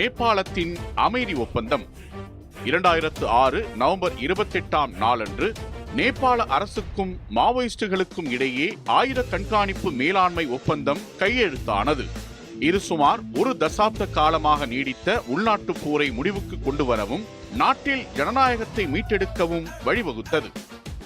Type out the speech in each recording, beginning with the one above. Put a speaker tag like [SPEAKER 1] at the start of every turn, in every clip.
[SPEAKER 1] நேபாளத்தின் அமைதி ஒப்பந்தம். 2006 நவம்பர் 28ஆம் நாளன்று நேபாள அரசுக்கும் மாவோயிஸ்டுகளுக்கும் இடையே ஆயுத கண்காணிப்பு மேலாண்மை ஒப்பந்தம் கையெழுத்தானது. இது சுமார் ஒரு தசாப்த காலமாக நீடித்த உள்நாட்டு போரை முடிவுக்கு கொண்டு வரவும் நாட்டில் ஜனநாயகத்தை மீட்டெடுக்கவும் வழிவகுத்தது.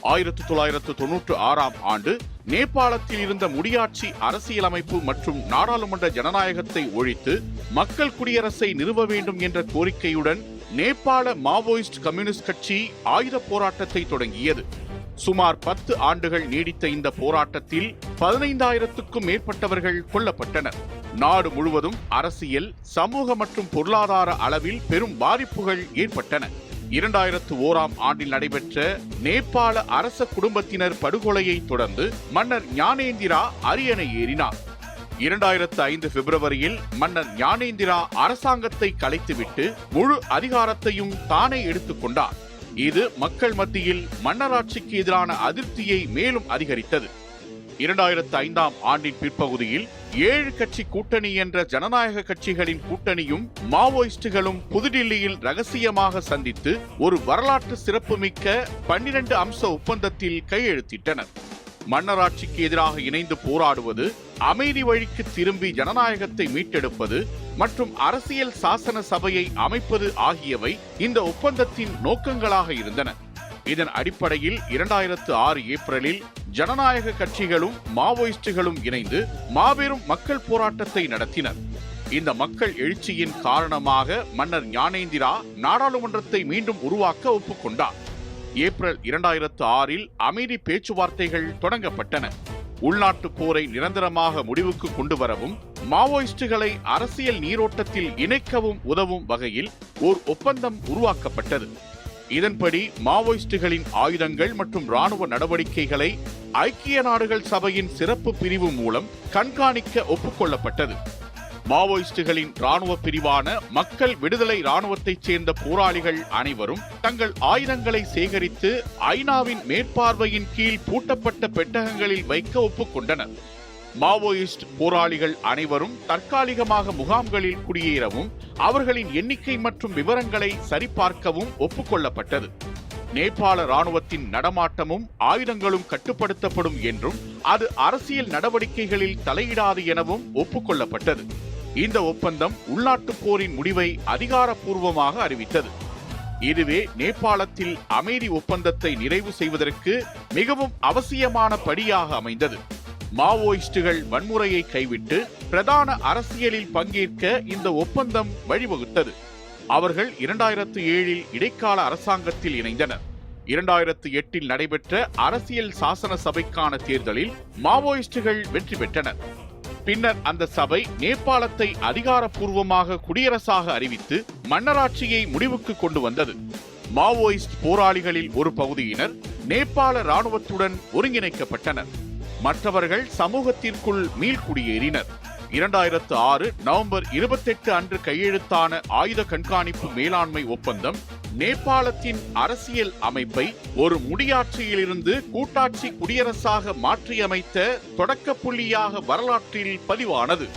[SPEAKER 1] 1996ஆம் ஆண்டு நேபாளத்தில் இருந்த முடியாட்சி அரசியலமைப்பு மற்றும் நாடாளுமன்ற ஜனநாயகத்தை ஒழித்து மக்கள் குடியரசை நிறுவ வேண்டும் என்ற கோரிக்கையுடன் நேபாள மாவோயிஸ்ட் கம்யூனிஸ்ட் கட்சி ஆயுத போராட்டத்தை தொடங்கியது. சுமார் 10 ஆண்டுகள் நீடித்த இந்த போராட்டத்தில் 15,000க்கும் மேற்பட்டவர்கள் கொல்லப்பட்டனர். நாடு முழுவதும் அரசியல், சமூக மற்றும் பொருளாதார அளவில் பெரும் பாதிப்புகள் ஏற்பட்டன. 2001ஆம் ஆண்டில் நடைபெற்ற நேபாள அரச குடும்பத்தினர் படுகொலையை தொடர்ந்து மன்னர் ஞானேந்திரா அரியணை ஏறினார். 2005 பிப்ரவரியில் மன்னர் ஞானேந்திரா அரசாங்கத்தை கலைத்துவிட்டு முழு அதிகாரத்தையும் தானே எடுத்துக் கொண்டார். இது மக்கள் மத்தியில் மன்னராட்சிக்கு எதிரான அதிருப்தியை மேலும் அதிகரித்தது. 2005ஆம் ஆண்டின் பிற்பகுதியில் 7 கட்சி கூட்டணி என்ற ஜனநாயக கட்சிகளின் கூட்டணியும் மாவோயிஸ்டுகளும் புதுடில்லியில் ரகசியமாக சந்தித்து ஒரு வரலாற்று சிறப்புமிக்க 12 அம்ச ஒப்பந்தத்தில் கையெழுத்திட்டனர். மன்னராட்சிக்கு எதிராக இணைந்து போராடுவது, அமைதி வழிக்கு திரும்பி ஜனநாயகத்தை மீட்டெடுப்பது மற்றும் அரசியல் சாசன சபையை அமைப்பது ஆகியவை இந்த ஒப்பந்தத்தின் நோக்கங்களாக இருந்தன. இதன் அடிப்படையில் 2006 ஏப்ரலில் ஜனநாயக கட்சிகளும் மாவோயிஸ்டுகளும் இணைந்து மாபெரும் மக்கள் போராட்டத்தை நடத்தினர். இந்த மக்கள் எழுச்சியின் காரணமாக மன்னர் ஞானேந்திரா நாடாளுமன்றத்தை மீண்டும் உருவாக்க ஒப்புக்கொண்டார். ஏப்ரல் 2006இல் அமைதி பேச்சுவார்த்தைகள் தொடங்கப்பட்டன. உள்நாட்டு போரை நிரந்தரமாக முடிவுக்கு கொண்டு வரவும் மாவோயிஸ்டுகளை அரசியல் நீரோட்டத்தில் இணைக்கவும் உதவும் வகையில் ஓர் ஒப்பந்தம் உருவாக்கப்பட்டது. இதன்படி மாவோயிஸ்டுகளின் ஆயுதங்கள் மற்றும் ராணுவ நடவடிக்கைகளை ஐக்கிய நாடுகள் சபையின் சிறப்பு பிரிவு மூலம் கண்காணிக்க ஒப்புக்கொள்ளப்பட்டது. மாவோயிஸ்டுகளின் ராணுவ பிரிவான மக்கள் விடுதலை ராணுவத்தைச் சேர்ந்த போராளிகள் அனைவரும் தங்கள் ஆயுதங்களை சேகரித்து ஐநாவின் மேற்பார்வையின் கீழ் பூட்டப்பட்ட பெட்டகங்களில் வைக்க ஒப்புக்கொண்டனர். மாவோயிஸ்ட் போராளிகள் அனைவரும் தற்காலிகமாக முகாம்களில் குடியேறவும் அவர்களின் எண்ணிக்கை மற்றும் விவரங்களை சரிபார்க்கவும் ஒப்புக்கொள்ளப்பட்டது. நேபாள ராணுவத்தின் நடமாட்டமும் ஆயுதங்களும் கட்டுப்படுத்தப்படும் என்றும் அது அரசியல் நடவடிக்கைகளில் தலையிடாது எனவும் ஒப்புக்கொள்ளப்பட்டது. இந்த ஒப்பந்தம் உள்நாட்டு போரின் முடிவை அதிகாரப்பூர்வமாக அறிவித்தது. இதுவே நேபாளத்தில் அமைதி ஒப்பந்தத்தை நிறைவு செய்வதற்கு மிகவும் அவசியமான படியாக அமைந்தது. மாவோயிஸ்டுகள் வன்முறையை கைவிட்டு பிரதான அரசியலில் பங்கேற்க இந்த ஒப்பந்தம் வழிவகுத்தது. அவர்கள் 2007இல் இடைக்கால அரசாங்கத்தில் இணைந்தனர். 2008இல் நடைபெற்ற அரசியல் சாசன சபைக்கான தேர்தலில் மாவோயிஸ்டுகள் வெற்றி பெற்றனர். பின்னர் அந்த சபை நேபாளத்தை அதிகாரப்பூர்வமாக குடியரசாக அறிவித்து மன்னராட்சியை முடிவுக்கு கொண்டு வந்தது. மாவோயிஸ்ட் போராளிகளில் ஒரு பகுதியினர் நேபாள ராணுவத்துடன் ஒருங்கிணைக்கப்பட்டனர். மற்றவர்கள் சமூகத்திற்குள் மீள்குடியேறினர். 2006 நவம்பர் 28 அன்று கையெழுத்தான ஆயுத கண்காணிப்பு மேலாண்மை ஒப்பந்தம் நேபாளத்தின் அரசியல் அமைப்பை ஒரு முடியாட்சியிலிருந்து கூட்டாட்சி குடியரசாக மாற்றியமைத்த தொடக்க புள்ளியாக வரலாற்றில் பதிவானது.